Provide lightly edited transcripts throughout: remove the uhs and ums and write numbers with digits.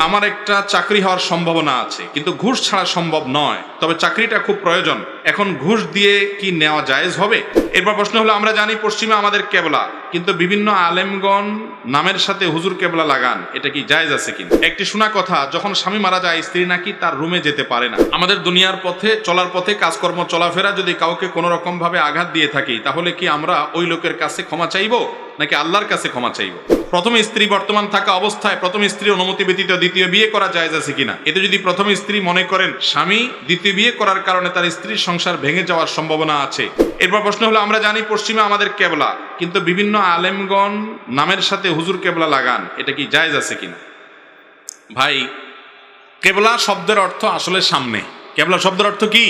আমার একটা চাকরি হওয়ার সম্ভাবনা আছে, কিন্তু ঘুষ ছাড়া সম্ভব নয়, তবে চাকরিটা খুব প্রয়োজন, এখন ঘুষ দিয়ে কি নেওয়া জায়েজ হবে? এরপর প্রশ্ন হলো, আমরা জানি পশ্চিমে আমাদের কেবলা, কিন্তু বিভিন্ন আলেমগণ নামের সাথে হুজুর কেবলা লাগান, এটা কি জায়েজ আছে কিনা? একটি শোনা কথা, যখন স্বামী মারা যায় স্ত্রী নাকি তার রুমে যেতে পারে না। আমাদের দুনিয়ার পথে চলার পথে কাজকর্ম চলাফেরা যদি কাউকে কোনো রকম ভাবে আঘাত দিয়ে থাকি, তাহলে কি আমরা ওই লোকের কাছে ক্ষমা চাইবো নাকি আল্লাহর কাছে ক্ষমা চাইবো? প্রথম স্ত্রী বর্তমান থাকা অবস্থায় প্রথম স্ত্রীর অনুমতি ব্যতীত দ্বিতীয় বিয়ে করা জায়েজ আছে কিনা? এতে যদি প্রথম স্ত্রী মনে করেন স্বামী দ্বিতীয় বিয়ে করার কারণে তার স্ত্রীর সংসার ভেঙে যাওয়ার সম্ভাবনা আছে। এরপর প্রশ্ন হলো, আমরা জানি পশ্চিমে আমাদের কেবলা, কিন্তু বিভিন্ন আলেমগণ নামের সাথে হুজুর কেবলা লাগান, এটা কি জায়েজ আছে কিনা? ভাই, কেবলা শব্দের অর্থ আসলে সামনে। কেবলা শব্দের অর্থ কি?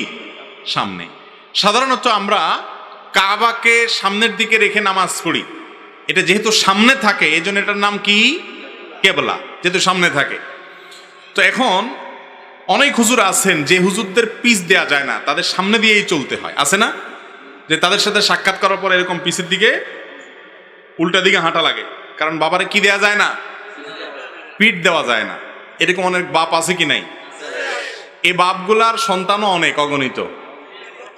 সামনে। সাধারণত আমরা কাবাকে সামনের দিকে রেখে নামাজ পড়ি, এটা যেহেতু সামনে থাকে এই জন্য এটার নাম কি? কেবলা, যেহেতু সামনে থাকে। তো এখন অনেক হুজুর আছেন যে হুজুরদের পিছ দেয়া যায় না, তাদের সামনে দিয়েই চলতে হয়, আছে না? যে তাদের সাথে সাক্ষাৎ করার পর এরকম পিছের দিকে উল্টা দিকে হাঁটা লাগে, কারণ বাবারে কি দেয়া যায় না? পিঠ দেওয়া যায় না। এরকম অনেক বাপ আছে কি নাই? এই বাপগুলার সন্তানও অনেক অগণিত,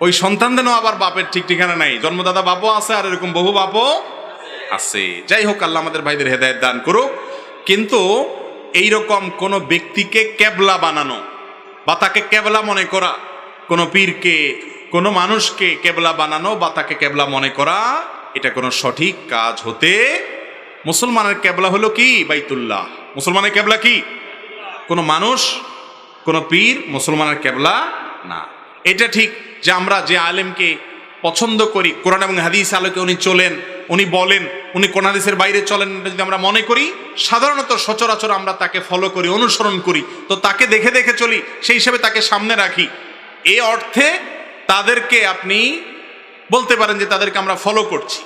ওই সন্তানদেরও আবার বাপের ঠিক ঠিকানা নাই, জন্মদাতা বাপও আছে আর এরকম বহু বাপও আছে। যাই হোক, আল্লাহ আমাদের ভাইদের হেদায়েত দান করুক। কিন্তু এইরকম কোন ব্যক্তিকে কেবলা বানানো বা তাকে কেবলা মনে করা, কোন পীরকে কোন মানুষকে কেবলা বানানো বা তাকে কেবলা মনে করা, এটা কোনো সঠিক কাজ হতে। মুসলমানের কেবলা হলো কি? বাইতুল্লাহ। মুসলমানের কেবলা কি? কোন মানুষ, কোন পীর মুসলমানের কেবলা না। এটা ঠিক যে আমরা যে আলেমকে পছন্দ করি, কোরআন এবং হাদিস আলোকে উনি চলেন, উনি বলেন, উনি কোরআন হাদিসের বাইরে চলেন, যদি আমরা মনে করি, সাধারণত সচরাচর আমরা তাকে ফলো করি, অনুসরণ করি, তো তাকে দেখে দেখে চলি, সেই হিসাবে তাকে সামনে রাখি। এই অর্থে তাদেরকে আপনি বলতে পারেন যে তাদেরকে আমরা ফলো করছি।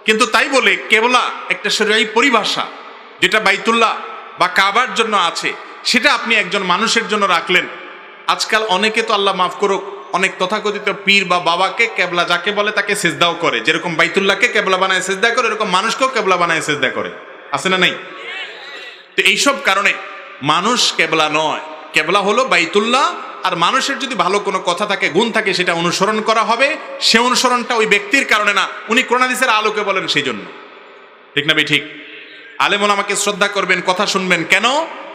কিন্তু তাই বলে কেবলা একটা শরীয়ী পরিভাষা, যেটা বাইতুল্লাহ বা কাবার জন্য আছে, সেটা আপনি একজন মানুষের জন্য রাখলেন। আজকাল অনেকে তো আল্লাহ মাফ করুক, অনেক তথাকথিত পীর বা বাবাকে কেবলা যাকে বলে তাকে সেজদাও করে। যেরকম বাইতুল্লাহকে কেবলা বানায় সেজদা করে, এরকম মানুষকেও কেবলা বানায় সেজদা করে, আছে না নাই? তো এইসব কারণে মানুষ কেবলা নয়, কেবলা হলো বাইতুল্লাহ। আর মানুষের যদি ভালো কোনো কথা থাকে, গুণ থাকে, সেটা অনুসরণ করা হবে। সে অনুসরণটা ওই ব্যক্তির কারণে না, উনি কোরআন হাদিসের আলোকে বলেন সেই জন্য। ঠিক না ভাই? ঠিক। আলেম ওলামাকে শ্রদ্ধা করবেন, কথা শুনবেন, কেন?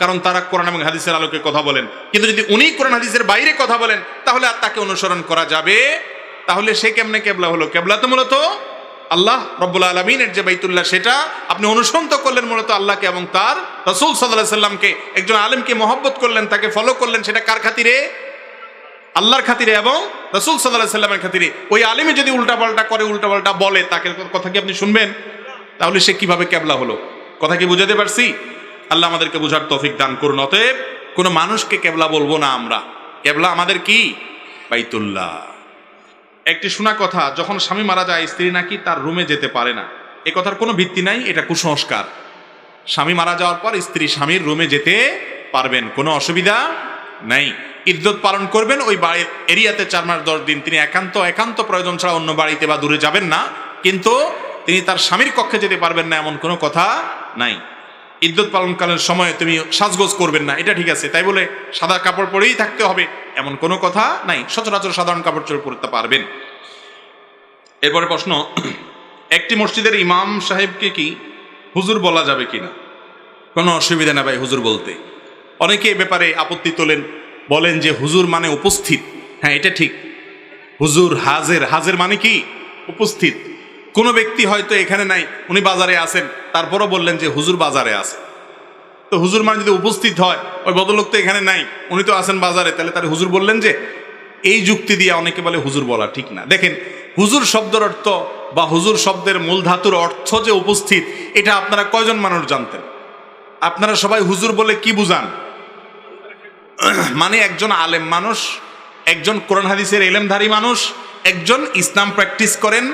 কারণ তারা কোরআন এবং হাদিসের আলোকে কথা বলেন। কিন্তু যদি উনি কোরআন হাদিসের বাইরে কথা বলেন, তাহলে আর তাকে অনুসরণ করা যাবে? তাহলে সে কেমনে কেবলা হলো? কেবলা তো মূলত আল্লাহ রব্বুল আলামিনের যে বাইতুল্লাহ, সেটা আপনি অনুসরণ তো করলেন মূলত আল্লাহকে এবং তার রাসূল সাল্লাল্লাহু আলাইহি সাল্লামকে। একজন আলেমকে মহব্বত করলেন, তাকে ফলো করলেন, সেটা কার খাতিরে? আল্লাহর খাতিরে এবং রাসূল সাল্লাল্লাহু আলাইহি সাল্লামের খাতিরে। ওই আলেমে যদি উল্টাপাল্টা করে, উল্টাপাল্টা বলে, তাকে কথা কি আপনি শুনবেন? তাহলে সে কিভাবে কেবলা হলো? কথা কি বুঝাতে পারছি? আল্লাহ আমাদেরকে বুঝার তৌফিক দান করুন। অতএব কোনো মানুষকে কেবলা বলবো না আমরা। কেবলা আমাদের কি? বাইতুল্লাহ। একটি শোনা কথা, যখন স্বামী মারা যায় স্ত্রী নাকি তার রুমে যেতে পারে না, এ কথার কোনো ভিত্তি নাই, এটা কুসংস্কার। স্বামী মারা যাওয়ার পর স্ত্রী স্বামীর রুমে যেতে পারবেন, কোনো অসুবিধা নাই। ইদ্যত পালন করবেন ওই বাড়ির এরিয়াতে 4 মাস 10 দিন। তিনি একান্ত প্রয়োজন ছাড়া অন্য বাড়িতে বা দূরে যাবেন না, কিন্তু তিনি তার স্বামীর কক্ষে যেতে পারবেন না, এমন কোনো কথা নাই। ইদ্যত পালনকালের সময় তুমি সাজগোজ করবেন না, এটা ঠিক আছে। তাই বলে সাদা কাপড় পরেই থাকতে হবে এমন কোনো কথা নাই। সচরাচর সাধারণ কাপড় চোপড় পরতে পারবেন। এরপরে প্রশ্ন, একটি মসজিদের ইমাম সাহেবকে কি হুজুর বলা যাবে কিনা? কোনো অসুবিধা না ভাই হুজুর বলতে। অনেকে এ ব্যাপারে আপত্তি তোলেন, বলেন যে হুজুর মানে উপস্থিত। হ্যাঁ, এটা ঠিক। হুজুর হাজের মানে কি? উপস্থিত। কোনো ব্যক্তি হয়তো এখানে নাই, উনি বাজারে আছেন, তারপরও বললেন যে হুজুর বাজারে আছে। তো হুজুর মানে যদি উপস্থিত হয়, ওই ভদ্রলোক তো এখানে নাই, উনি তো আছেন বাজারে, তাহলে তার হুজুর বললেন যে। এই যুক্তি দিয়ে অনেকে বলে হুজুর বলা ঠিক না। দেখেন, হুজুর শব্দের অর্থ বা হুজুর শব্দের মূল ধাতুর অর্থ যে উপস্থিত, এটা আপনারা কয়জন মানুষ জানতেন? আপনারা সবাই হুজুর বলে কি বুঝান? মানে একজন আলেম মানুষ, একজন কোরআন হাদিসের ইলমধারী মানুষ, একজন ইসলাম প্র্যাকটিস করেন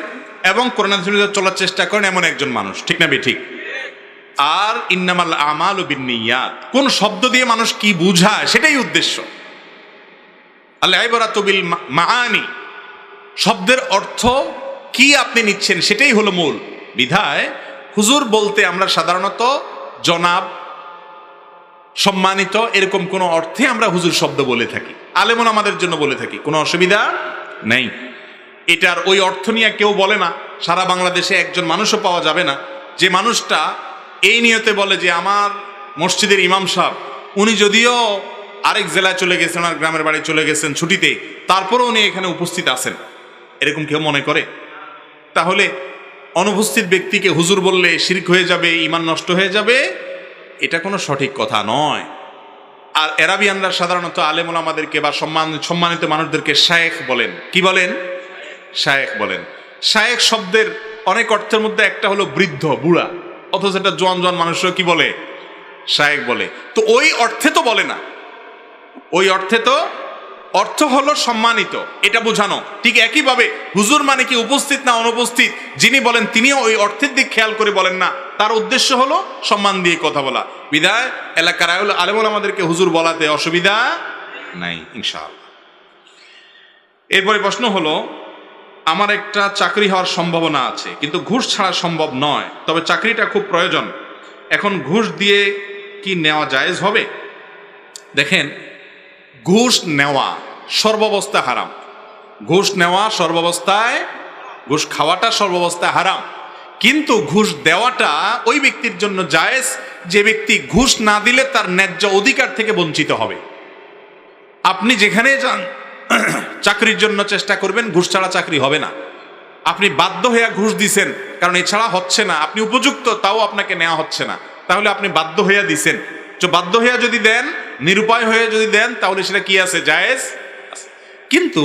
এবং কোরআন হাদিসে চলার চেষ্টা করেন, এমন একজন মানুষ। ঠিক না ঠিক? আর ইন্নামাল আমালু বিন্নিয়াত, কোন শব্দ দিয়ে মানুষ কি বুঝায় সেটাই উদ্দেশ্য। আল ইবরাতু বিল মাআনি, শব্দের অর্থ কি আপনি নিচ্ছেন সেটাই হলো মূল। বিধায় হুজুর বলতে আমরা সাধারণত জনাব, সম্মানিত, এরকম কোনো অর্থে আমরা হুজুর শব্দ বলে থাকি, আলেমন আমাদের জন্য বলে থাকি, কোনো অসুবিধা নেই। এটার ওই অর্থ নিয়ে কেউ বলে না। সারা বাংলাদেশে একজন মানুষও পাওয়া যাবে না যে মানুষটা এই নিয়তে বলে যে আমার মসজিদের ইমাম সাহেব উনি যদিও আরেক জেলায় চলে গেছেন, আর গ্রামের বাড়ি চলে গেছেন ছুটিতে, তারপরেও উনি এখানে উপস্থিত আছেন, এরকম কেউ মনে করে? তাহলে অনুপস্থিত ব্যক্তিকে হুজুর বললে শিরক হয়ে যাবে, ঈমান নষ্ট হয়ে যাবে, এটা কোনো সঠিক কথা নয়। আর এরাবিয়ানরা সাধারণত আলেমুল আমাদেরকে বা সম্মানিত মানুষদেরকে শায়েখ বলেন। কি বলেন? শায়েখ বলেন। শায়েখ শব্দের অনেক অর্থের মধ্যে একটা হলো বৃদ্ধ, বুড়া, অথচ এটা জোয়ান জোয়ান মানুষরা কি বলে? শায়েখ বলে। তো ওই অর্থে তো বলে না, ওই অর্থে তো অর্থ হলো সম্মানিত, এটা বোঝানো। ঠিক একইভাবে হুজুর মানে কি উপস্থিত না অনুপস্থিত, যিনি বলেন তিনিও ওই অর্থের দিক খেয়াল করে বলেন না, তার উদ্দেশ্য হলো সম্মান দিয়ে কথা বলা। বিদায় এলাকার আলেমুল আমাদেরকে হুজুর বলাতে অসুবিধা নাই ইনশাআল্লাহ। এরপরে প্রশ্ন হলো, আমার একটা চাকরি হওয়ার সম্ভাবনা আছে কিন্তু ঘুষ ছাড়া সম্ভব নয়, তবে চাকরিটা খুব প্রয়োজন, এখন ঘুষ দিয়ে কি নেওয়া জায়েজ হবে? দেখেন, ঘুষ নেওয়া সর্বাবস্থায় হারাম। ঘুষ নেওয়া সর্বাবস্থায়, ঘুষ খাওয়াটা সর্বাবস্থায় হারাম, কিন্তু ঘুষ দেওয়াটা ওই ব্যক্তির জন্য জায়েজ যে ব্যক্তি ঘুষ না দিলে তার ন্যায্য অধিকার থেকে বঞ্চিত হবে। আপনি যেখানে যান চাকরির জন্য চেষ্টা করবেন, ঘুষ ছাড়া চাকরি হবে না। আপনি বাধ্য হয়ে ঘুষ দিছেন, কারণ এছাড়া হচ্ছে না, আপনি উপযুক্ত, তাও আপনাকে নেওয়া হচ্ছে না, তাহলে আপনি বাধ্য হয়ে দিছেন। তো বাধ্য হয়ে যদি দেন, নিরুপায় হয়ে যদি দেন, তাহলে সেটা কি আছে? জায়েজ। কিন্তু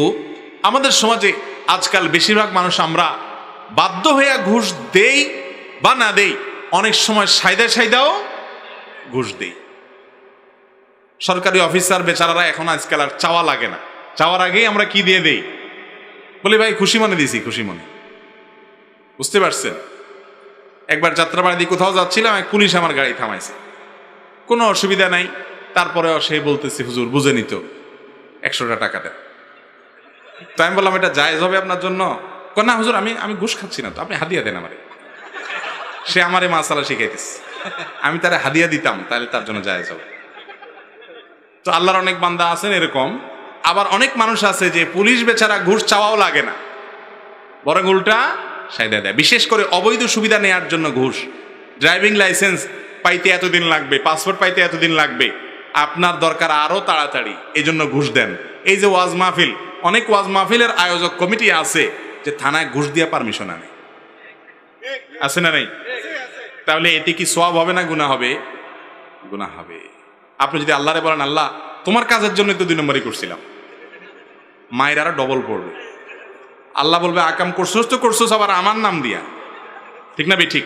আমাদের সমাজে আজকাল বেশিরভাগ মানুষ আমরা বাধ্য হয়ে ঘুষ দেই বা না দেই, অনেক সময় সাইদাও ঘুষ দেই। সরকারি অফিসার বেচারারা এখন আজকাল আর চাওয়া লাগে না, চাওয়ার আগেই আমরা কি দিয়ে দেই? বলি ভাই খুশি মনে দিছি, খুশি মনে। বুঝতে পারছেন? একবার যাত্রাবাড়ি দিয়ে কোথাও যাচ্ছিলাম, এক পুলিশ আমার গাড়ি থামাইছে, কোনো অসুবিধা নাই, তারপরেও সে বলতেছে হুজুর বুঝে নিত 100টা টাকা দেন। তো আমি বললাম এটা জায়েজ হবে আপনার জন্য? না হুজুর, আমি ঘুষ খাচ্ছি না, তো আপনি হাদিয়া দেন আমারে। সে আমারে মাসালা শিখাইতেছে, আমি তারা হাদিয়া দিতাম, তাহলে তার জন্য জায়েজ হবে। তো আল্লাহর অনেক বান্দা আছেন এরকম, আবার অনেক মানুষ আছে যে পুলিশ বেচারা ঘুষ চাওয়াও লাগে না, বরং উল্টা সাইদা দেয়। বিশেষ করে অবৈধ সুবিধা নেওয়ার জন্য ঘুষ। ড্রাইভিং লাইসেন্স পাইতে এতদিন লাগবে, পাসপোর্ট পাইতে এতদিন লাগবে, আপনার দরকার আরো তাড়াতাড়ি, এই জন্য ঘুষ দেন। এই যে ওয়াজ মাহফিল, অনেক ওয়াজ মাহফিলের আয়োজক কমিটি আছে যে থানায় ঘুষ দিয়ে পারমিশন আনে, আছে না নাই? তাহলে এতে কি সওয়াব হবে না গুনাহ হবে? গুনাহ হবে। আপনি যদি আল্লাহরে বলেন আল্লাহ তোমার কাজের জন্য তো 2 নম্বরই করছিলাম, মায়ের আরো ডবল পড়বে। আল্লাহ বলবে আকাম করছোস তো করছোস আবার আমার নাম দিয়া, ঠিক না? ঠিক।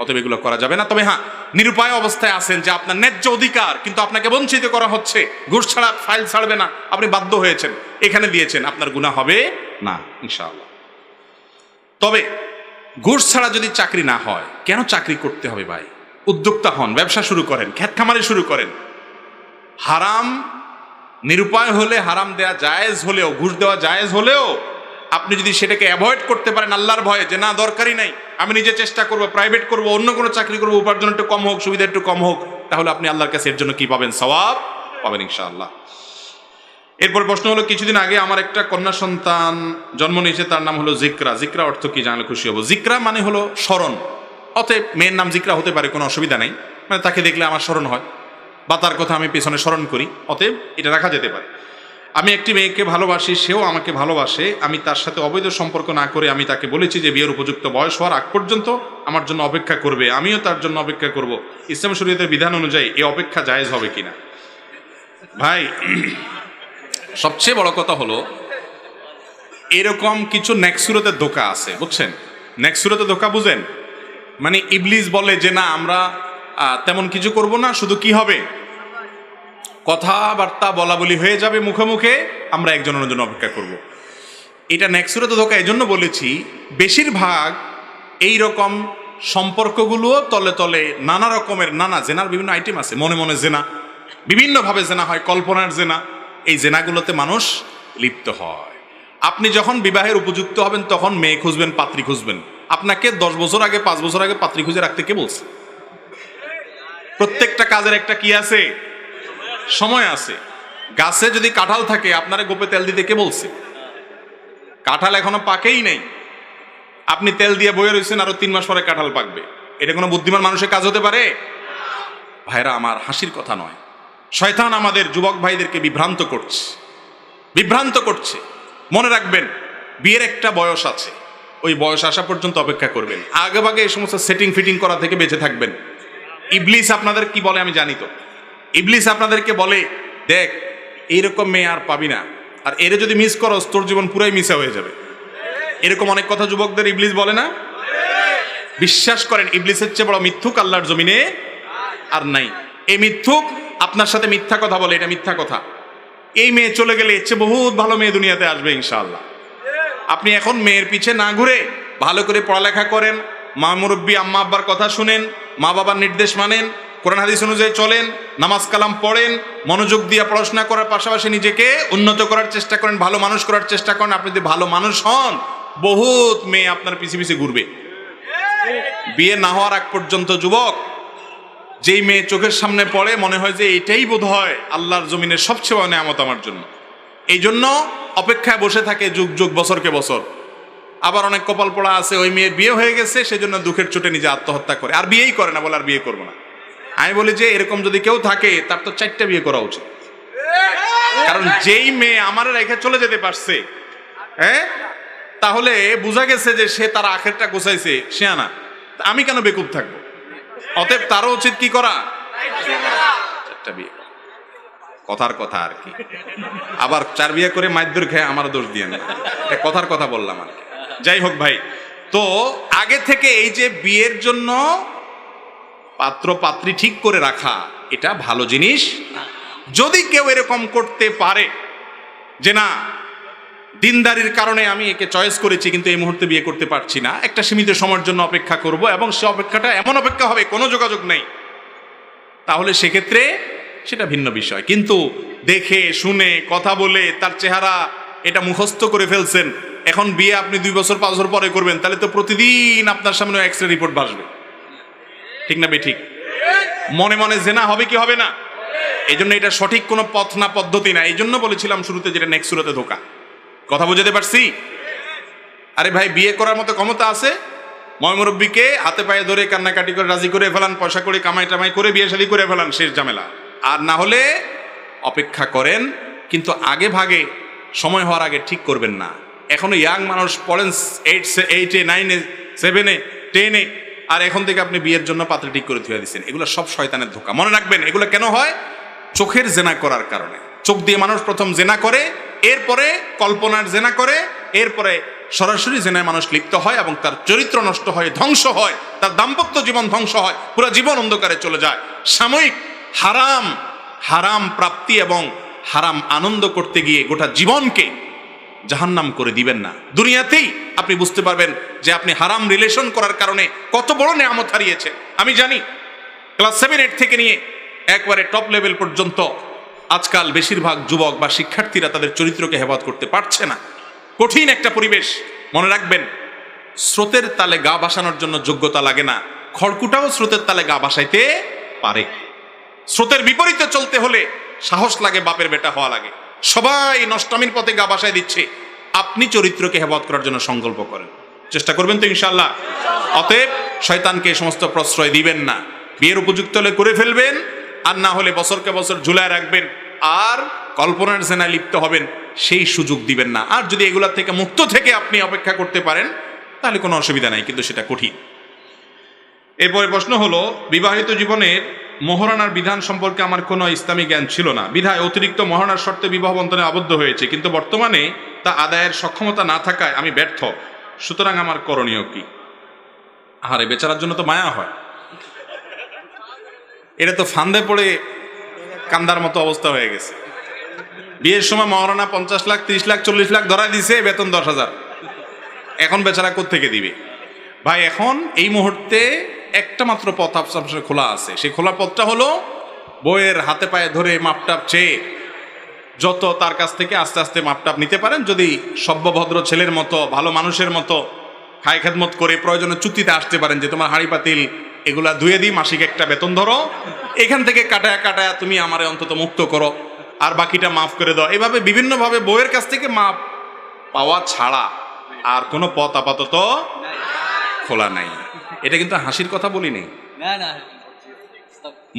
অতএব এগুলো করা যাবে না। তবে হ্যাঁ, নিরুপায় অবস্থায় আছেন যে আপনার ন্যায্য অধিকার কিন্তু আপনাকে বঞ্চিত করা হচ্ছে, ঘুষ ছাড়া ফাইল ছাড়বে না, আপনি বাধ্য হয়েছেন, এখানে দিয়েছেন, আপনার গুনাহ হবে না ইনশাআল্লাহ। তবে ঘুষ ছাড়া যদি চাকরি না হয়, কেন চাকরি করতে হবে ভাই? উদ্যোক্তা হন, ব্যবসা শুরু করেন, ক্ষেত খামারি শুরু করেন। হারাম নিরুপায় হলে, হারাম দেয়া জায়েজ হলেও, ঘুষ দেওয়া জায়েজ হলেও আপনি যদি সেটাকে অ্যাভয়েড করতে পারেন আল্লাহর ভয়ে, যে না দরকারই নাই, আমি নিজে চেষ্টা করবো, প্রাইভেট করবো, অন্য কোনো চাকরি করবো, উপার্জন একটু কম হোক, সুবিধা একটু কম হোক, তাহলে আপনি আল্লাহর কাছে এর জন্য কি পাবেন? সওয়াব পাবেন ইনশাআল্লাহ। এরপর প্রশ্ন হলো, কিছুদিন আগে আমার একটা কন্যা সন্তান জন্ম নিয়েছে, তার নাম হলো জিকরা। জিকরা অর্থ কি জানলে খুশি হব? জিকরা মানে হলো স্মরণ। অতএব মেয়ের নাম জিকরা হতে পারে, কোনো অসুবিধা নেই, মানে তাকে দেখলে আমার স্মরণ হয় বা তার কথা আমি পেছনে স্মরণ করি, অতএব এটা রাখা যেতে পারে। আমি একটি মেয়েকে ভালোবাসি, সেও আমাকে ভালোবাসে, আমি তার সাথে অবৈধ সম্পর্ক না করে আমি তাকে বলেছি যে বিয়ের উপযুক্ত বয়স হওয়ার আগ পর্যন্ত আমার জন্য অপেক্ষা করবে, আমিও তার জন্য অপেক্ষা করব। ইসলাম শরীয়তের বিধান অনুযায়ী এই অপেক্ষা জায়েজ হবে কিনা? ভাই, সবচেয়ে বড় কথা হলো এরকম কিছু নেক্সুরতের ধোঁকা আছে, বুঝছেন? নেক্সুরতের ধোঁকা বুঝেন? মানে ইবলিস বলে যে না আমরা তেমন কিছু করব না, শুধু কি হবে কথাবার্তা বলা বলি হয়ে যাবে মুখে মুখে, আমরা একজনের জন্য অপেক্ষা করব। এটা নেক্সুরত ধোঁকা এই জন্য বলেছি, বেশিরভাগ এই রকম সম্পর্কগুলো তলে তলে নানা রকমের, নানা জেনার বিভিন্ন আইটেম আছে। মনে মনে জেনা, বিভিন্নভাবে জেনা হয়, কল্পনার জেনা, এই জেনাগুলোতে মানুষ লিপ্ত হয়। আপনি যখন বিবাহের উপযুক্ত হবেন তখন মেয়ে খুঁজবেন, পাত্রী খুঁজবেন। আপনাকে 10 বছর আগে, 5 বছর আগে পাত্রী খুঁজে রাখতে কে বলছে? প্রত্যেকটা কাজের একটা কি আছে? সময় আছে। গাছে যদি কাঁঠাল থাকে আপনারা গোপে তেল দিতে কে বলছে? কাঁঠাল এখনো পাকেই নেই, আপনি তেল দিয়ে বয়ে রয়েছেন, আরো 3 মাস পরে কাঁঠাল পাকবে। এটা কোনো বুদ্ধিমান মানুষের কাজ হতে পারে? ভাইরা আমার, হাসির কথা নয়। শয়তান আমাদের যুবক ভাইদেরকে বিভ্রান্ত করছে। মনে রাখবেন, বিয়ের একটা বয়স আছে, ওই বয়স আসা পর্যন্ত অপেক্ষা করবেন। আগে ভাগে এই সমস্ত সেটিং ফিটিং করা থেকে বেঁচে থাকবেন। ইবলিস আপনাদের কি বলে আমি জানি তো। ইবলিস আপনাদেরকে বলে, দেখ এইরকম মেয়ে আর পাবি না, আর এরে যদি মিস করস তোর জীবন পুরাই মিসা হয়ে যাবে। এরকম অনেক কথা যুবকদের ইবলিস বলে না? বিশ্বাস করেন, ইবলিসের চেয়ে বড় মিথ্যুক আল্লাহর জমিনে আর নাই। এই মিথ্যুক আপনার সাথে মিথ্যা কথা বলে, এটা মিথ্যা কথা। এই মেয়ে চলে গেলে এর চেয়ে বহুত ভালো মেয়ে দুনিয়াতে আসবে ইনশাআল্লাহ। আপনি এখন মেয়ের পিছে না ঘুরে ভালো করে পড়ালেখা করেন, মা মুরব্বী আম্মা আব্বার কথা শুনেন, মা বাবার নির্দেশ মানেন, কোরআন হাদিস অনুযায়ী চলেন, নামাজ কালাম পড়েন, মনোযোগ দিয়ে পড়াশোনা করার পাশাপাশি নিজেকে উন্নত করার চেষ্টা করেন, ভালো মানুষ করার চেষ্টা করেন। আপনি যদি ভালো মানুষ হন, বহুত মেয়ে আপনার পিছে পিছে ঘুরবে। বিয়ে না হওয়ার আগ পর্যন্ত যুবক, যেই মেয়ে চোখের সামনে পড়ে মনে হয় যে এটাই বোধ হয় আল্লাহর জমিনের সবচেয়ে বড় নেয়ামত আমার জন্য, এই জন্য অপেক্ষায় বসে থাকে যুগ যুগ, বছরকে বছর। আবার অনেক কপাল পড়া আছে, ওই মেয়ের বিয়ে হয়ে গেছে, সেজন্য দুঃখের চোটে নিজে আত্মহত্যা করে, আর বিয়েই করে না, বলে আর বিয়ে করবো না। আমি বলি যে এরকম যদি কেউ থাকে তার তো 4টা বিয়ে করা উচিত। কারণ যেই মেয়ে আমার রেখে চলে যেতে পারছে, হ্যাঁ, তাহলে বোঝা গেছে যে সে তার আখেরটা গোছাইছে, সে আনা। আমি কেন বেকুব থাকবো? অতএব তারও উচিত কি করা? 4টা বিয়ে। কথার কথা আর কি। আবার 4 বিয়ে করে মাইদুর খেয়ে আমার দোষ দিয়ে না, কথার কথা বললাম আর কি। যাই হোক ভাই, তো আগে থেকে এই যে বিয়ের জন্য পাত্র পাত্রী ঠিক করে রাখা, এটা ভালো জিনিস। যদি কেউ এরকম করতে পারে যে না, দিনদারির কারণে আমি একে চয়েস করেছি কিন্তু এই মুহূর্তে বিয়ে করতে পারছি না, একটা সীমিত সময়ের জন্য অপেক্ষা করব, এবং সে অপেক্ষাটা এমন অপেক্ষা হবে কোনো যোগাযোগ নেই, তাহলে সেক্ষেত্রে সেটা ভিন্ন বিষয়। কিন্তু দেখে শুনে কথা বলে তার চেহারা এটা মুখস্থ করে ফেলছেন, এখন বিয়ে আপনি 2 বছর 5 বছর পরে করবেন, তাহলে তো প্রতিদিন আপনার সামনে এক্সরে রিপোর্ট ভাসবে, ঠিক না বেঠিক? মনে মনে জেনা হবে কি হবে না? এই জন্য এটা সঠিক কোনো পথ না, পদ্ধতি না। এই জন্য বলেছিলাম শুরুতে যেটা নেক্সট সুরাতে ধোকা। কথা বুঝতে পারছি? আরে ভাই, বিয়ে করার মতো ক্ষমতা আছে, ময়মুরব্বীকে হাতে পায়ে ধরে কান্নাকাটি করে রাজি করে ফেলান, পয়সা করে কামাই টামাই করে বিয়ে শাদী করে ফেলান, শেষ ঝামেলা। আর না হলে অপেক্ষা করেন, কিন্তু আগে ভাগে সময় হওয়ার আগে ঠিক করবেন না। এখনো ইয়াং মানুষ পড়েন 8, 9, 7, 10, আর এখন থেকে আপনি বিয়ের জন্য পাত্র ঠিক করে ধুয়ে দিচ্ছেন। এগুলো সব শয়তানের ধোঁকা। মনে রাখবেন, এগুলো কেন হয়? চোখের জেনা করার কারণে। চোখ দিয়ে মানুষ প্রথম জেনা করে, এরপরে কল্পনার জেনা করে, এরপরে সরাসরি জেনায় মানুষ লিপ্ত হয় এবং তার চরিত্র নষ্ট হয়, ধ্বংস হয়, তার দাম্পত্য জীবন ধ্বংস হয়, পুরো জীবন অন্ধকারে চলে যায়। সাময়িক হারাম প্রাপ্তি এবং হারাম আনন্দ করতে গিয়ে গোটা জীবনকে জাহান্নাম করে দিবেন না। দুনিয়াতেই আপনি বুঝতে পারবেন যে আপনি হারাম রিলেশন করার কারণে কত বড় নেয়ামত হারিয়েছে। আমি জানি ক্লাস 7, 8 থেকে নিয়ে একবারে টপ লেভেল পর্যন্ত আজকাল বেশিরভাগ যুবক বা শিক্ষার্থীরা তাদের চরিত্রকে হেফাজত করতে পারছে না। কঠিন একটা পরিবেশ। মনে রাখবেন, স্রোতের তালে গা ভাসানোর জন্য যোগ্যতা লাগে না, খড়কুটাও স্রোতের তালে গা ভাসাইতে পারে। স্রোতের বিপরীতে চলতে হলে সাহস লাগে, বাপের বেটা হওয়া লাগে। সবাই নষ্টামির পথে গা ভাসায় দিচ্ছে, আপনি চরিত্রকে হেফাজত করার জন্য সংকল্প করেন, চেষ্টা করবেন তো ইনশাআল্লাহ। অতএব শয়তানকে এই সমস্ত প্রশ্রয় দিবেন না। বিয়ের উপযুক্ত হলে করে ফেলবেন, আর না হলে বছরকে বছর ঝুলায় রাখবেন, আর কল্পনার জেনায় লিপ্ত হবেন, সেই সুযোগ দিবেন না। আর যদি এগুলা থেকে মুক্ত থেকে আপনি অপেক্ষা করতে পারেন তাহলে কোনো অসুবিধা নাই, কিন্তু সেটা কঠিন। এরপরে প্রশ্ন হলো, বিবাহিত জীবনের মোহরানার বিধান সম্পর্কে আমার কোনো ইসলামী জ্ঞান ছিল না, বিধায় অতিরিক্ত মোহরানার শর্তে বিবাহ বন্ধনে আবদ্ধ হয়েছে, কিন্তু বর্তমানে তা আদায়ের সক্ষমতা না থাকায় আমি ব্যর্থ, সুতরাং আমার করণীয় কি? আরে বেচারার জন্য তো মায়া হয়, এটা তো ফান্দে পড়ে কান্দার মতো অবস্থা হয়ে গেছে। বিয়ের সময় মহারণা 50 লাখ 30 লাখ 40 লাখ ধরা দিছে, বেতন 10,000, এখন বেচারা কোত্থেকে দিবে? ভাই, এখন এই মুহূর্তে একটা মাত্র পথ আপনার খোলা আছে। সেই খোলা পথটা হলো বইয়ের হাতে পায়ে ধরে মাপটাপ চেয়ে যত তার কাছ থেকে আস্তে আস্তে মাপটাপ নিতে পারেন। যদি সভ্যভদ্র ছেলের মতো, ভালো মানুষের মতো খায় খেদমত করে প্রয়োজনে চুক্তিতে আসতে পারেন যে তোমার হাঁড়ি পাতিল এগুলা ধুয়ে দিই, মাসিক একটা বেতন ধরো, এখান থেকে কাটায় কাটায় তুমি আমারে অন্তত মুক্ত করো, আর বাকিটা মাফ করে দাও। এভাবে বিভিন্নভাবে বউয়ের কাছ থেকে মাপ পাওয়া ছাড়া আর কোনো পথ আপাতত খোলা নাই। এটা কিন্তু হাসির কথা বলিনি।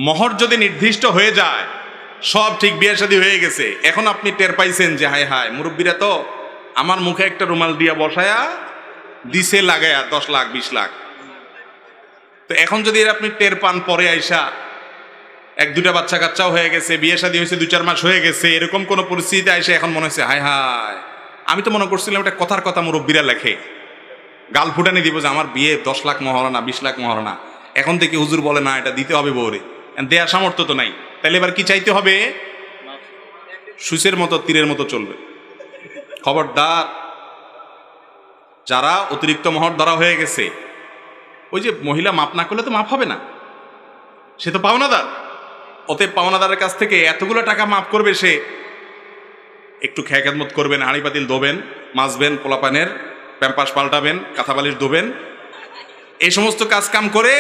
মোহর যদি নির্দিষ্ট হয়ে যায়, সব ঠিক, বিয়ে শাদী হয়ে গেছে, এখন আপনি টের পাইছেন যে হায় হায় মুরব্বীরা তো আমার মুখে একটা রুমাল দিয়া বসায়া দিছে লাগায়া 10 লাখ 20 লাখ। তো এখন যদি আপনি টের পান পরে আইসা 1-2টা বাচ্চা কাচ্চাও হয়ে গেছে, বিয়ে শাদী হয়েছে 2-4 মাস হয়ে গেছে, এরকম কোন পরিস্থিতিতে আইসা এখন মনে হচ্ছে হায় হায় আমি তো মনে করছিলাম এটা কথার কথা মুরব্বীরা লেখে, গাল ফুটানি দিব যে আমার বিয়ে 10 লাখ মহারণা 20 লাখ মহারণা, এখন থেকে হুজুর বলে না এটা দিতে হবে বউরে, দেয়ার সামর্থ্য তো নাই, তাহলে এবার কি চাইতে হবে? সুসের মতো তীরের মতো চলবে। খবরদার, যারা অতিরিক্ত মোহর ধরা হয়ে গেছে, ওই যে মহিলা মাপ না করলে তো মাপ হবে না, সে তো পাওনাদার, অতএব পাওনাদারের কাছ থেকে এতগুলো টাকা মাপ করবে সে, একটু খেয়াখাদমত করবেন, হাঁড়ি পাতিল ধোবেন, মাজবেন, পোলাপানের প্যাম্পাস পাল্টাবেন, কাঁথা বালিশ ধোবেন, এই সমস্ত কাজ কাম করে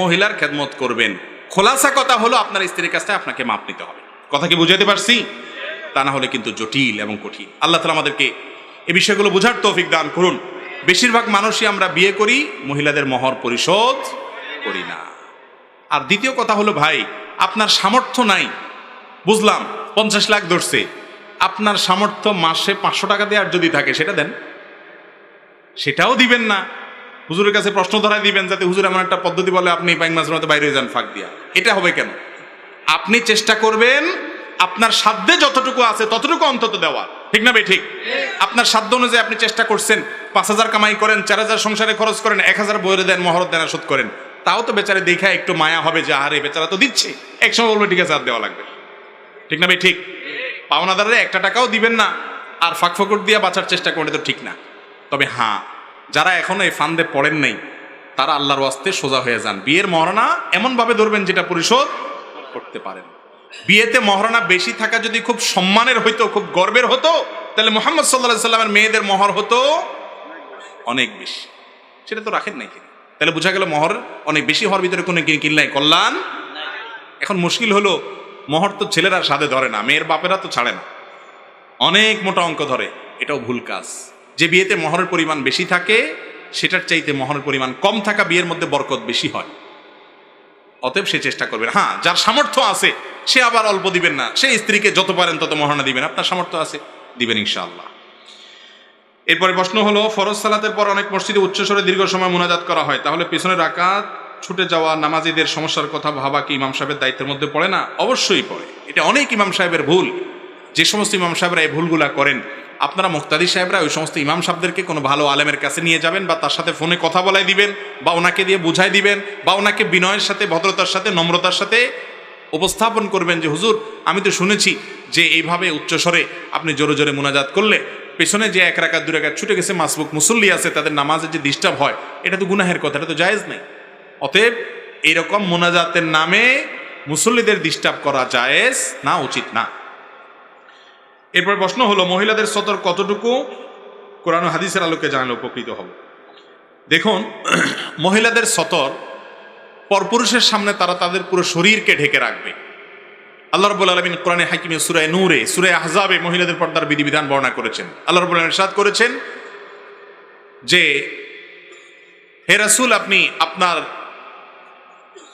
মহিলার খেদমত করবেন। খোলাসা কথা হলো আপনার স্ত্রীর কাছ থেকে আপনাকে মাপ নিতে হবে। কথা কি বুঝাতে পারছি? তা না হলে কিন্তু জটিল এবং কঠিন। আল্লাহ তাআলা আমাদেরকে এই বিষয়গুলো বোঝার তৌফিক দান করুন। বেশিরভাগ মানুষই আমরা বিয়ে করি, মহিলাদের মোহর পরিশোধ করি না। আর দ্বিতীয় কথা হলো ভাই, আপনার সামর্থ্য নাই, বুঝলাম 50 লাখ ধরছে, আপনার সামর্থ্য মাসে 500 টাকা দেওয়ার যদি থাকে সেটা দেন, সেটাও দিবেন না, হুজুরের কাছে প্রশ্ন ধরায় দিবেন যাতে হুজুর এমন একটা পদ্ধতি বলে আপনি বাইং মাঝে মধ্যে বাইরে যান ফাঁক দিয়া। এটা হবে কেন? আপনি চেষ্টা করবেন আপনার সাধ্যে যতটুকু আছে ততটুকু অন্তত দেওয়ার, ঠিক না ভাই? ঠিক। আপনার সাধ্য অনুযায়ী আপনি চেষ্টা করছেন, 5,000 কামাই করেন, 4,000 সংসারে খরচ করেন, 1,000 বইরে দেন, মহরত দেন, শোধ করেন, তাও তো বেচারে দেখা একটু মায়া হবে যে আহারে বেচারা তো দিচ্ছে, একসময় বলবে ঠিক আছে আর দেওয়া লাগবে, ঠিক না ভাই? ঠিক। পাওনাদারে 1 টাকাও দিবেন না আর ফাঁক ফকর দিয়ে বাঁচার চেষ্টা করলে তো ঠিক না। তবে হ্যাঁ, যারা এখনো এই ফান্দে পড়েন নাই তারা আল্লাহর ওয়াস্তে সোজা হয়ে যান, বিয়ের মহারণা এমনভাবে ধরবেন যেটা পরিশোধ করতে পারেন। বিয়েতে মহারণা বেশি থাকা যদি খুব সম্মানের হইতো, খুব গর্বের হতো, তাহলে মুহাম্মদ সাল্লাল্লাহু আলাইহি সাল্লামের মেয়েদের মহর হতো অনেক বেশি, সেটা তো রাখেন নাই। তাহলে বোঝা গেল মহর অনেক বেশি হওয়ার ভিতরে কোনো কিনলাই কল্যাণ। এখন মুশকিল হলো মহর তো ছেলেরা সাথে ধরে না, মেয়ের বাপেরা তো ছাড়ে না, অনেক মোটা অঙ্ক ধরে, এটাও ভুল কাজ। যে বিয়েতে মহরের পরিমাণ বেশি থাকে সেটার চাইতে মহরের পরিমাণ কম থাকা বিয়ের মধ্যে বরকত বেশি হয়। অতএব সে চেষ্টা করবেন, হ্যাঁ যার সামর্থ্য আছে সে আবার অল্প দিবেন না, সেই স্ত্রীকে যত পারেন তত মহারণা দিবেন, আপনার সামর্থ্য আছে দিবেন ইনশাআল্লাহ। এরপরে প্রশ্ন হলো, ফরজ সালাতের পর অনেক মসজিদে উচ্চস্বরে দীর্ঘ সময় মুনাজাত করা হয়, তাহলে পিছনের রাকাত ছুটে যাওয়া নামাজীদের সমস্যার কথা ভাবা কি ইমাম সাহেবের দায়িত্বের মধ্যে পড়ে না? অবশ্যই পড়ে। এটা অনেক ইমাম সাহেবের ভুল। যে সমস্ত ইমাম সাহেবরা এই ভুলগুলা করেন, আপনারা মুক্তাদি সাহেবরা ওই সমস্ত ইমাম সাহেবদেরকে কোনো ভালো আলেমের কাছে নিয়ে যাবেন, বা তার সাথে ফোনে কথা বলাই দিবেন, বা ওনাকে দিয়ে বুঝাই দিবেন, বা ওনাকে বিনয়ের সাথে, ভদ্রতার সাথে, নম্রতার সাথে উপস্থাপন করবেন যে হুজুর আমি তো শুনেছি যে এইভাবে উচ্চস্বরে আপনি জোরে জোরে মুনাজাত করলে পেছনে যে 1 রাকাত 2 রাকাত ছুটে গেছে মাসবুক মুসল্লি আছে তাদের নামাজে যে ডিস্টার্ব হয়, এটা তো গুনাহের কথা, এটা তো জায়েজ নেই। অতএব এইরকম মুনাজাতের নামে মুসল্লিদের ডিস্টার্ব করা জায়েজ না, উচিত না। এরপর প্রশ্ন হলো, মহিলাদের সতর কতটুকু কোরআন ও হাদিসের আলোকে জানলে উপকৃত হবে? দেখুন, মহিলাদের সতর পরপুরুষের সামনে তারা তাদের পুরো শরীরকে ঢেকে রাখবে। আল্লাহ রাব্বুল আলামিন কোরআনে হাকিমে সূরা নূরে, সূরা আহজাবে মহিলাদের পর্দার বিধিবিধান বর্ণনা করেছেন। আল্লাহ রাব্বুল আলামিন ইরশাদ করেছেন যে হে রাসূল, আপনি আপনার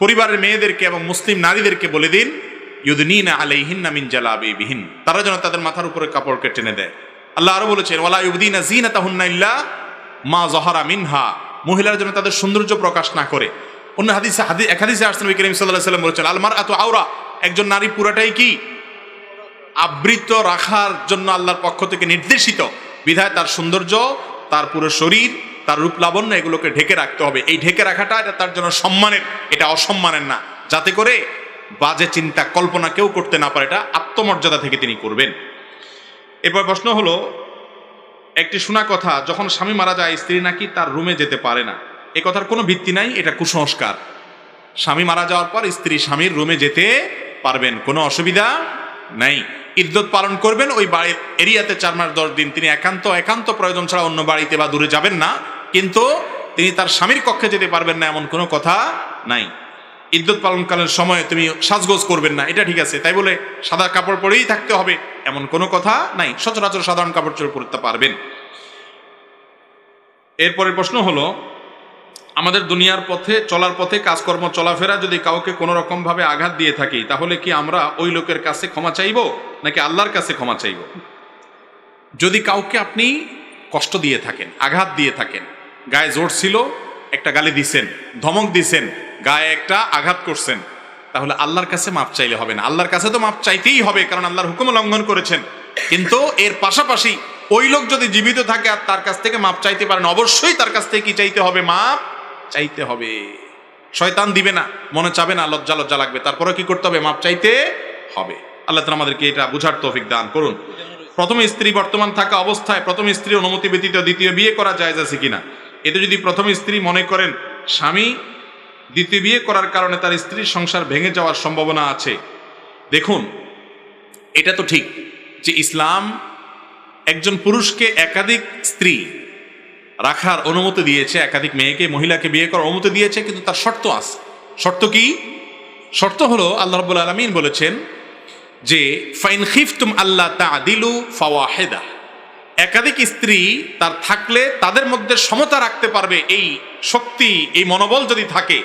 পরিবারের মেয়েদেরকে এবং মুসলিম নারীদেরকে বলে দিন ইউদনিনা আলাইহিন্না মিন জালাবিবিহিন, তারা যেন তাদের মাথার উপরে কাপড়কে টেনে দেয়। আল্লাহ আরো বলেছেন ওয়ালা ইউবদিনা যিনাতাহুন্না ইল্লা মা যাহারা মিনহা, মহিলারা যেন তাদের সৌন্দর্য প্রকাশ না করে। অন্য হাদিসে এক হাদিসে আসছেন নবী করিম সাল্লাল্লাহু আলাইহি ওয়াসাল্লাম বলেছেন আল মারআতু আওরা, একজন নারী পুরাটাই কি আবৃত রাখার জন্য আল্লাহর পক্ষ থেকে নির্দেশিত, বিধায় তার সৌন্দর্য, তার পুরো শরীর, তার রূপ লাবণ্য এগুলোকে ঢেকে রাখতে হবে। এই ঢেকে রাখাটা এটা তার জন্য সম্মানের, এটা অসম্মানের না, যাতে করে বাজে চিন্তা কল্পনা কেউ করতে না পারে, এটা আত্মমর্যাদা থেকে তিনি করবেন। এরপর প্রশ্ন হলো, একটি শোনা কথা যখন স্বামী মারা যায় স্ত্রী নাকি তার রুমে যেতে পারে না, এ কথার কোনো ভিত্তি নাই, এটা কুসংস্কার। স্বামী মারা যাওয়ার পর স্ত্রী স্বামীর রুমে যেতে পারবেন, কোনো অসুবিধা নাই। ইদ্যত পালন করবেন ওই বাড়ির এরিয়াতে 4 মাস 10 দিন, তিনি একান্ত প্রয়োজন ছাড়া অন্য বাড়িতে বা দূরে যাবেন না, কিন্তু তিনি তার স্বামীর কক্ষে যেতে পারবেন না এমন কোনো কথা নাই। ইদ্যত পালনকালের সময় তুমি সাজগোজ করবেন না, এটা ঠিক আছে, তাই বলে সাদা কাপড় পরেই থাকতে হবে এমন কোনো কথা নাই। সচরাচর সাধারণ কাপড় চোপড় পরতে পারবেন। এরপরের প্রশ্ন হলো, আমাদের দুনিয়ার পথে চলার পথে কাজকর্ম চলাফেরা যদি কাউকে কোনো রকম ভাবে আঘাত দিয়ে থাকি, তাহলে কি আমরা ওই লোকের কাছে ক্ষমা চাইব নাকি আল্লাহর কাছে ক্ষমা চাইব? যদি কাউকে আপনি কষ্ট দিয়ে থাকেন, আঘাত দিয়ে থাকেন, গায়ে জোর ছিল, একটা গালি দিছেন, ধমক দিছেন, গায়ে একটা আঘাত করছেন, তাহলে আল্লাহর কাছে মাপ চাইলে হবে না। আল্লাহর কাছে তো মাপ চাইতেই হবে, কারণ আল্লাহর হুকুম লঙ্ঘন করেছেন। কিন্তু এর পাশাপাশি ওই লোক যদি জীবিত থাকে আর তার কাছ থেকে মাপ চাইতে পারেন, অবশ্যই তার কাছ থেকে কি চাইতে হবে? মাপ চাইতে হবে। শয়তান দিবে না, মনে চাবে না, লজ্জা লজ্জা লাগবে, তারপরে কি করতে হবে? মাপ চাইতে হবে। আল্লাহ তাআলা আমাদেরকে এটা বুঝার তৌফিক দান করুন। প্রথম স্ত্রী বর্তমান থাকা অবস্থায় প্রথম স্ত্রীর অনুমতি ব্যতীত দ্বিতীয় বিয়ে করা জায়েজ আছে কিনা? এতে যদি প্রথম স্ত্রী মনে করেন স্বামী দ্বিতীয় বিয়ে করার কারণে তার স্ত্রীর সংসার ভেঙে যাওয়ার সম্ভাবনা আছে, দেখুন এটা তো ঠিক যে ইসলাম একজন পুরুষকে একাধিক স্ত্রী রাখার অনুমতি দিয়েছে, একাধিক মেয়েকে, মহিলাকে বিয়ে করার অনুমতি দিয়েছে, কিন্তু তার শর্ত আছে। শর্ত কি? শর্ত হলো আল্লাহ রাব্বুল আলামিন বলেছেন যে ফাইন খিফতুম আল্লাহ তা'দিলু ফাওয়াহিদা, একাধিক স্ত্রী তার থাকলে তাদের মধ্যে সমতা রাখতে পারবে, এই শক্তি, এই মনোবল যদি থাকে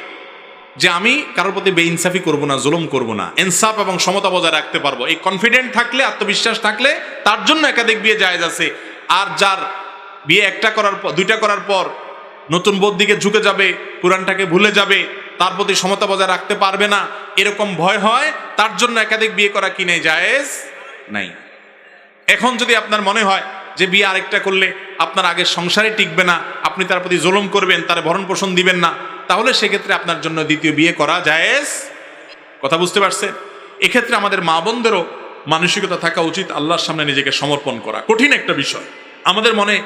যে আমি কারোর প্রতি বেইনসাফি করব না, জুলুম করব না, ইনসাফ এবং সমতা বজায় রাখতে পারবো, এই কনফিডেন্ট থাকলে, আত্মবিশ্বাস থাকলে তার জন্য একাধিক বিয়ে জায়েজ আছে। আর যার বিয়ে একটা করার পর, দুইটা করার পর নতুন বউর দিকে ঝুঁকে যাবে, পুরানটাকে ভুলে যাবে, তার প্রতি সমতা বজায় রাখতে পারবে না, এরকম ভয় হয়, তার জন্য একাধিক বিয়ে করা কি নেই? জায়েজ নাই। এখন যদি আপনার মনে হয় যে বিয়ে আরেকটা করলে আপনার আগের সংসারে টিকবে না, আপনি তার প্রতি জুলুম করবেন, তার ভরণ পোষণ দিবেন না, তাহলে সেক্ষেত্রে আপনার জন্য দ্বিতীয় বিয়ে করা জায়েজ। কথা বুঝতে পারছেন? এক্ষেত্রে আমাদের মা বোনদেরও মানসিকতা থাকা উচিত আল্লাহর সামনে নিজেকে সমর্পণ করা। কঠিন একটা বিষয়, আমাদের মনে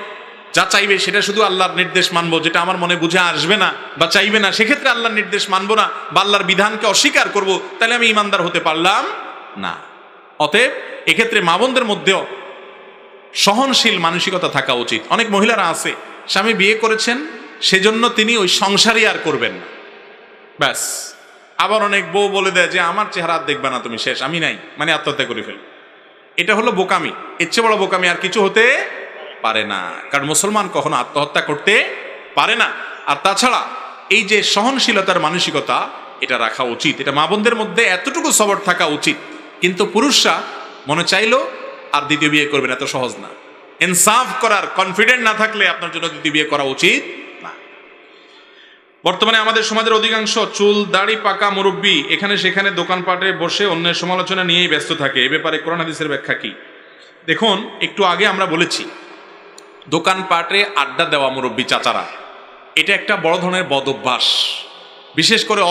যা চাইবে সেটা শুধু আল্লাহর নির্দেশ মানবো, যেটা আমার মনে বুঝে আসবে না বা চাইবে না সেক্ষেত্রে আল্লাহর নির্দেশ মানবো না বা আল্লাহর বিধানকে অস্বীকার করব, তাহলে আমি ইমানদার হতে পারলাম না। অতএব এক্ষেত্রে মা বোনদের মধ্যেও সহনশীল মানসিকতা থাকা উচিত। অনেক মহিলারা আছে, স্বামী বিয়ে করেছেন সেজন্য তিনি ওই সংসারই আর করবেন না, ব্যাস। আবার অনেক বউ বলে দেয় যে আমার চেহারা দেখবে না তুমি, শেষ, আমি নাই, মানে আত্মহত্যা করে ফেল। এটা হলো বোকামি, এর চেয়ে বড় বোকামি আর কিছু হতে পারে না, কারণ মুসলমান কখনো আত্মহত্যা করতে পারে না। আর তাছাড়া এই যে সহনশীলতার মানসিকতা, এটা রাখা উচিত, এটা মা বোনদের মধ্যে এতটুকু সবর থাকা উচিত। কিন্তু পুরুষরা মনে চাইলো আর দ্বিতীয় বিয়ে করবেন, এত সহজ না। ইনসাফ করার কনফিডেন্ট না থাকলে আপনার জন্য দ্বিতীয় বিয়ে করা উচিত না। বর্তমানে আমাদের সমাজের অধিকাংশ চুল দাড়ি পাকা মুরব্বী এখানে সেখানে দোকানপাটে বসে অন্যের সমালোচনা নিয়েই ব্যস্ত থাকে, এ ব্যাপারে কোরআন হাদিসের ব্যাখ্যা কি? দেখুন, একটু আগে আমরা বলেছি দোকানপাটে আড্ডা দেওয়া মুরব্বী চাচারা, এটা একটা বড় ধরনের বদ অভ্যাস, বিশেষ করে